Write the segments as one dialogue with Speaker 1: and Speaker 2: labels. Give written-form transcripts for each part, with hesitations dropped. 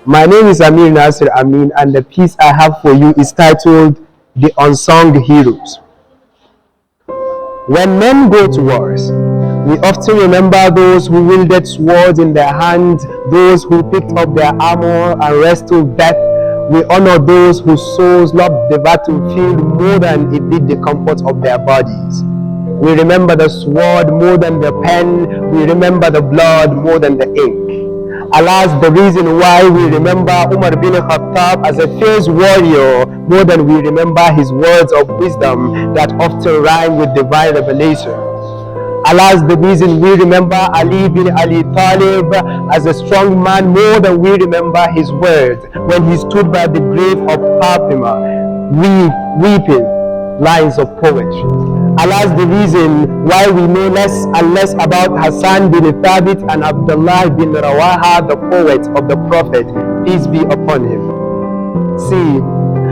Speaker 1: My name is Amir Nasir Amin, and the piece I have for you is titled The Unsung Heroes. When men go to wars, we often remember those who wielded swords in their hands, those who picked up their armor and wrestled death. We honor those whose souls loved the battlefield more than it did the comfort of their bodies. We remember the sword more than the pen. We remember the blood more than the ink. Alas, the reason why we remember Umar bin Khattab as a fierce warrior more than we remember his words of wisdom that often rhyme with divine revelation. Alas, the reason we remember Ali bin Abi Talib as a strong man more than we remember his words when he stood by the grave of Fatima, weeping lines of poetry. Alas, the reason why we know less and less about Hassan bin Thabit and Abdullah bin Rawaha, the poet of the Prophet, peace be upon him. See,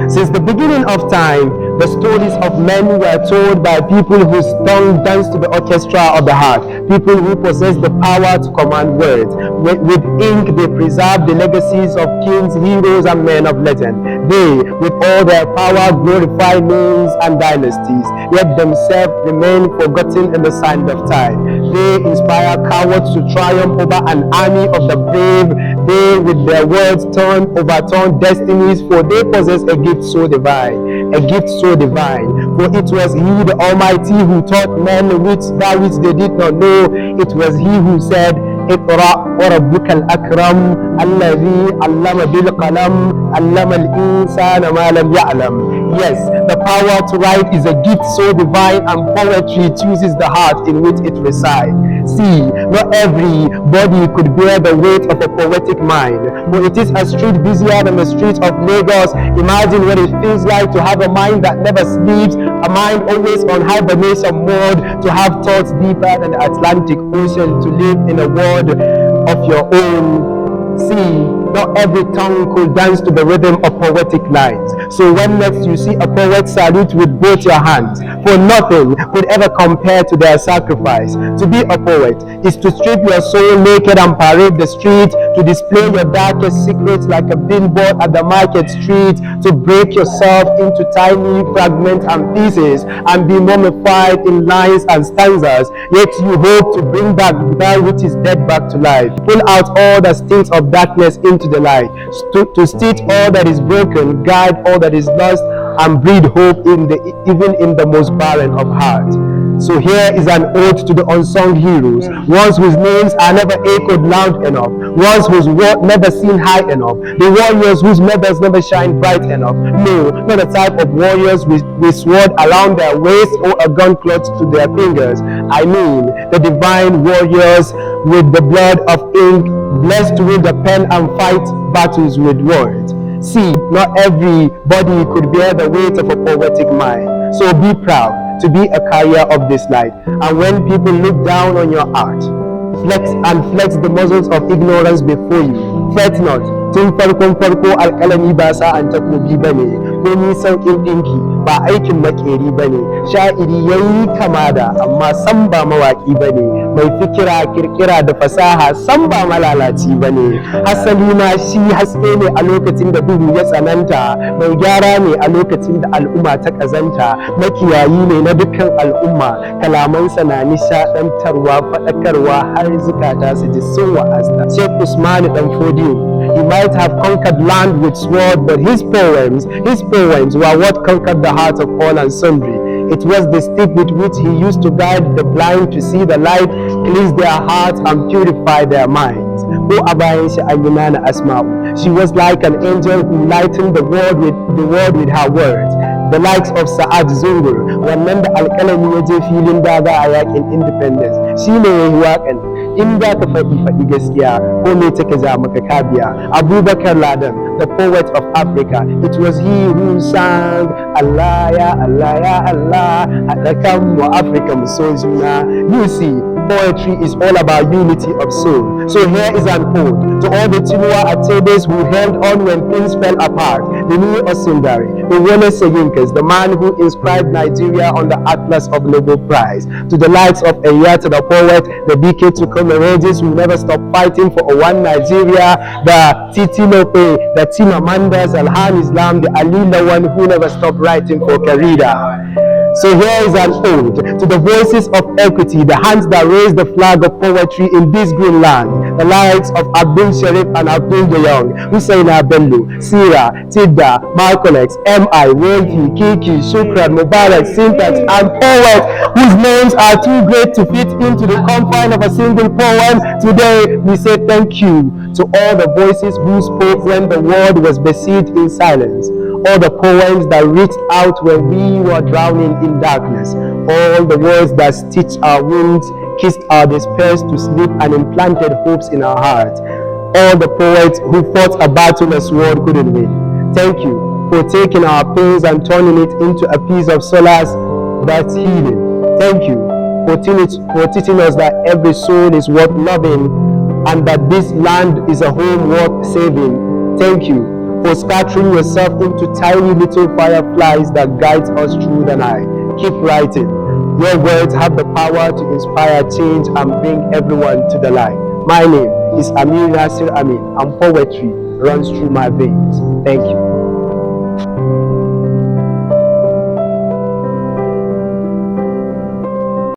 Speaker 1: since the beginning of time, the stories of men were told by people whose tongue danced to the orchestra of the heart, people who possess the power to command words. With ink, they preserve the legacies of kings, heroes, and men of legend. They, with all their power, glorify names and dynasties, yet themselves remain forgotten in the sand of time. They inspire cowards to triumph over an army of the brave. They, with their words, overturn destinies, for they possess a gift so divine, a gift so divine. For it was He, the Almighty, who taught men that which they did not know. It was He who said, اقرأ وربك الأكرم الذي علم بالقلم علم الإنسان ما لم يعلم. Yes, the power to write is a gift so divine, and poetry chooses the heart in which it resides. See, not everybody could bear the weight of a poetic mind, for it is a street busier than the streets of Lagos. Imagine what it feels like to have a mind that never sleeps, a mind always on hibernation mode, to have thoughts deeper than the Atlantic Ocean, to live in a world of your own. See, not every tongue could dance to the rhythm of poetic lines. So when next you see a poet, salute with both your hands, for nothing could ever compare to their sacrifice. To be a poet is to strip your soul naked and parade the street, to display your darkest secrets like a billboard at the market street, to break yourself into tiny fragments and pieces and be mummified in lines and stanzas, yet you hope to bring back that which is dead back to life. Pull out all the stinks of darkness into the light, to stitch all that is broken, guide all that is lost, and breed hope even in the most barren of hearts. So here is an ode to the unsung heroes, ones whose names are never echoed loud enough, ones whose work never seen high enough, the warriors whose medals never shine bright enough. No, not the type of warriors with sword around their waist or a gun clutched to their fingers. I mean the divine warriors with the blood of ink, blessed with the pen and fight battles with words. See, not everybody could bear the weight of a poetic mind. So be proud to be a carrier of this light. And when people look down on your art, flex the muzzles of ignorance before you. Fret not, tun farko alƙalami ba sa'an takobi bane, ko ni sauƙin ɗinki ba aikin makeri bane. Sha'iri yayi kama da amma san ba mawaƙi bane, mai fikira kirkira da fasaha san ba malalaci bane. Hasali ma shi haske ne a lokacin da duhu ya tsananta, mai gyara ne a lokacin da al'umma ta ƙazanta, makiyayi ne na dukkan al'umma, kalamansa na nishaɗantarwa, faɗakarwa har zukata su ji sun wa'azta. Sheikh Usman Dan Fodiyo, he might have conquered land with sword, but his poems were what conquered the heart of all and sundry. It was the stick with which he used to guide the blind to see the light, cleanse their hearts and purify their minds. Ko a bayan shi Amina Asma'u, she was like an angel who lightened the world with her words. The likes of Sa'ad Zungur, wannan da alƙalami ya je filin daga a yakin independence, shi ne ya yi waƙan. In da ka faɗi gaskiya, ko me take za maka kabiya. Abubakar Ladan, the poet of Africa, it was he who sang Allah ya Allah ya Allah, haɗa kan mu Africa mu so juna. You see, Poetry is all about unity of soul. So here is an ode to all the Chinua Achebe's who held on when things fell apart. The new Osundari, the Wole Soyinkas, the man who inscribed Nigeria on the Atlas of Nobel Prize. To the likes of Eyata the poet, the BK Tukomeredis who never stopped fighting for a one Nigeria, the Titi Lope, the Timamandas, Alhan Islam, the Ali Lawan who never stopped writing for Karida. So here is an ode to the voices of equity, the hands that raise the flag of poetry in this green land, the likes of Abdul Sharif and Abdul Young, Hussein Bello, Sira, Tidda, Malcolm X, M.I., Wolfie, Kiki, Shukran, Mubarak, Syntax, and poets whose names are too great to fit into the confine of a single poem. Today we say thank you to all the voices who spoke when the world was besieged in silence. All the poems that reached out when we were drowning in darkness. All the words that stitched our wounds, kissed our despairs to sleep, and implanted hopes in our hearts. All the poets who fought a battle a sword couldn't win. Thank you for taking our pains and turning it into a piece of solace that's healing. Thank you for teaching us that every soul is worth loving and that this land is a home worth saving. Thank you for scattering yourself into tiny little fireflies that guides us through the night. Keep writing. Your words have the power to inspire change and bring everyone to the light. My name is Amir Nasir Amin, and poetry runs through my veins. Thank you.